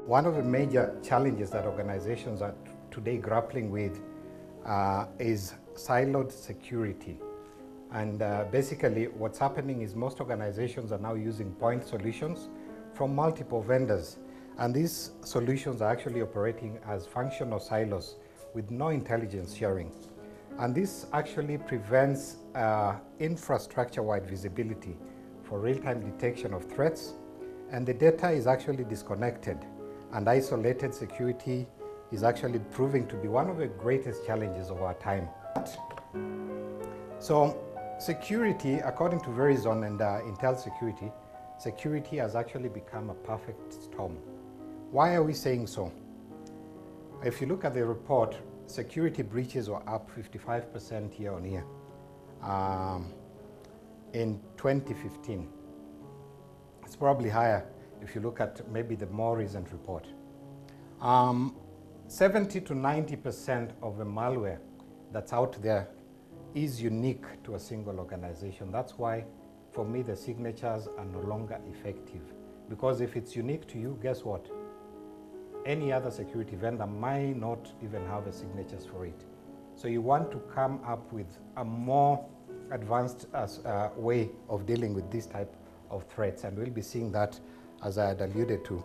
One of the major challenges that organizations are today grappling with is siloed security. And basically what's happening is most organizations are now using point solutions from multiple vendors. And these solutions are actually operating as functional silos with no intelligence sharing. And this actually prevents infrastructure-wide visibility for real-time detection of threats. And the data is actually disconnected. And isolated security is actually proving to be one of the greatest challenges of our time. So security, according to Verizon and Intel Security, security has actually become a perfect storm. Why are we saying so? If you look at the report, security breaches were up 55% year on year in 2015. It's probably higher if you look at maybe the more recent report. 70 to 90% of the malware that's out there is unique to a single organization. That's why, for me, the signatures are no longer effective. Because if it's unique to you, guess what? Any other security vendor might not even have the signatures for it. So you want to come up with a more advanced way of dealing with this type of threats. And we'll be seeing that, as I had alluded to,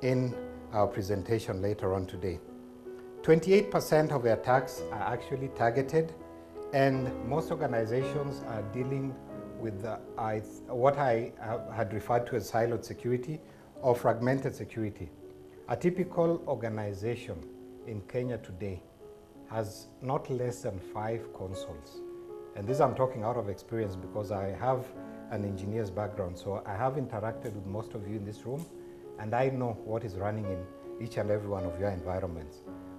in our presentation later on today. 28% of the attacks are actually targeted, and most organizations are dealing with what I had referred to as siloed security or fragmented security. A typical organization in Kenya today has not less than 5 consoles. And this I'm talking out of experience because I have an engineer's background, so I have interacted with most of you in this room, and I know what is running in each and every one of your environments.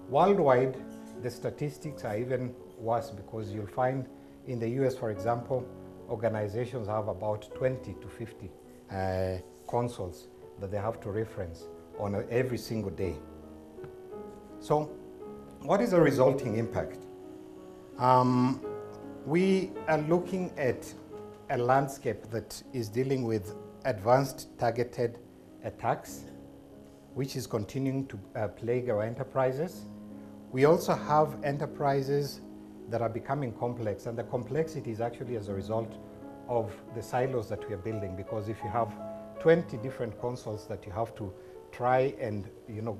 Worldwide, the statistics are even worse because you'll find in the US, for example, organizations have about 20 to 50 consoles that they have to reference on every single day. So what is the resulting impact? We are looking at a landscape that is dealing with advanced targeted attacks, which is continuing to plague our enterprises. We also have enterprises that are becoming complex, and the complexity is actually as a result of the silos that we are building, because if you have 20 different consoles that you have to try and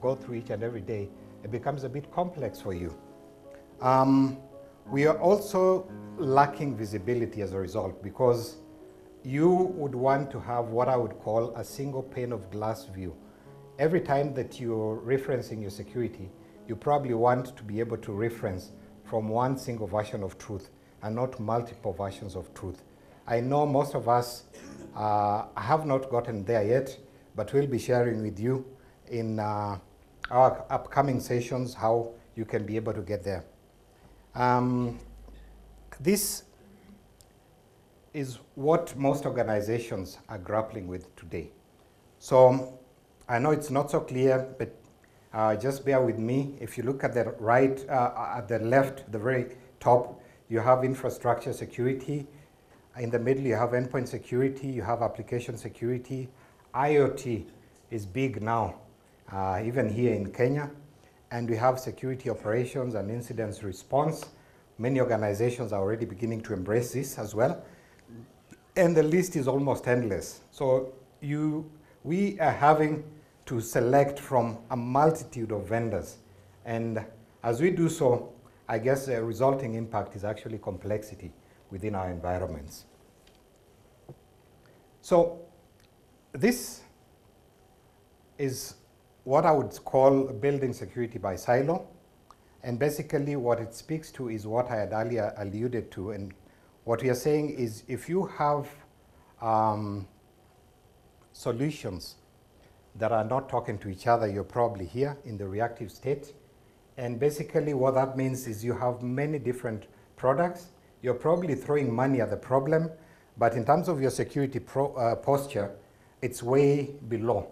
go through each and every day, it becomes a bit complex for you. We are also lacking visibility as a result, because you would want to have what I would call a single pane of glass view. Every time that you're referencing your security, you probably want to be able to reference from one single version of truth and not multiple versions of truth. I know most of us have not gotten there yet, but we'll be sharing with you in our upcoming sessions how you can be able to get there. This is what most organizations are grappling with today. So I know it's not so clear, but just bear with me. If you look at the right, at the left, the very top, you have infrastructure security. In the middle, you have endpoint security, you have application security. IoT is big now, even here in Kenya. And we have security operations and incident response. Many organizations are already beginning to embrace this as well. And the list is almost endless. So we are having to select from a multitude of vendors. And as we do so, I guess the resulting impact is actually complexity within our environments. So this is what I would call building security by silo. And basically what it speaks to is what I had earlier alluded to. And what we are saying is if you have solutions that are not talking to each other, you're probably here in the reactive state. And basically what that means is you have many different products. You're probably throwing money at the problem, but in terms of your security posture, it's way below.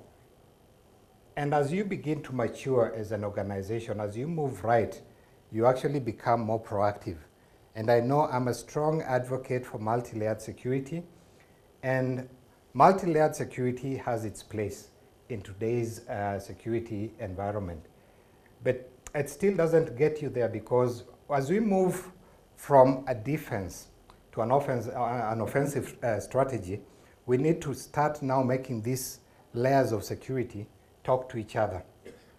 And as you begin to mature as an organization, as you move right, you actually become more proactive. And I know I'm a strong advocate for multi-layered security, and multi-layered security has its place in today's security environment. But it still doesn't get you there, because as we move from a defense to an offensive strategy, we need to start now making these layers of security talk to each other.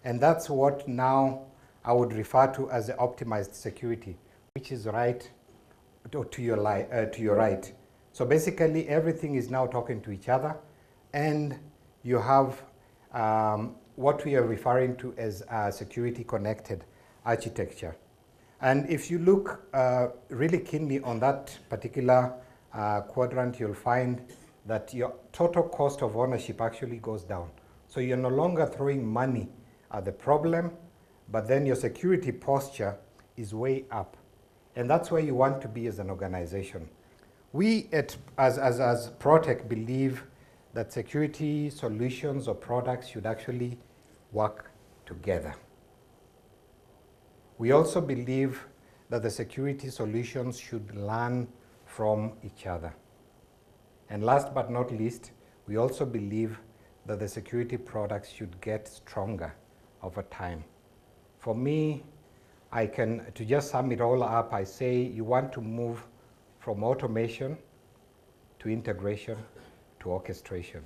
And that's what now I would refer to as the optimized security, which is right to your right. So basically everything is now talking to each other, and you have what we are referring to as security connected architecture. And if you look really keenly on that particular quadrant, you'll find that your total cost of ownership actually goes down. So you're no longer throwing money at the problem, but then your security posture is way up. And that's where you want to be as an organization. We as ProTech believe that security solutions or products should actually work together. We also believe that the security solutions should learn from each other. And last but not least, we also believe that the security products should get stronger over time. For me, to just sum it all up, I say you want to move from automation to integration to orchestration.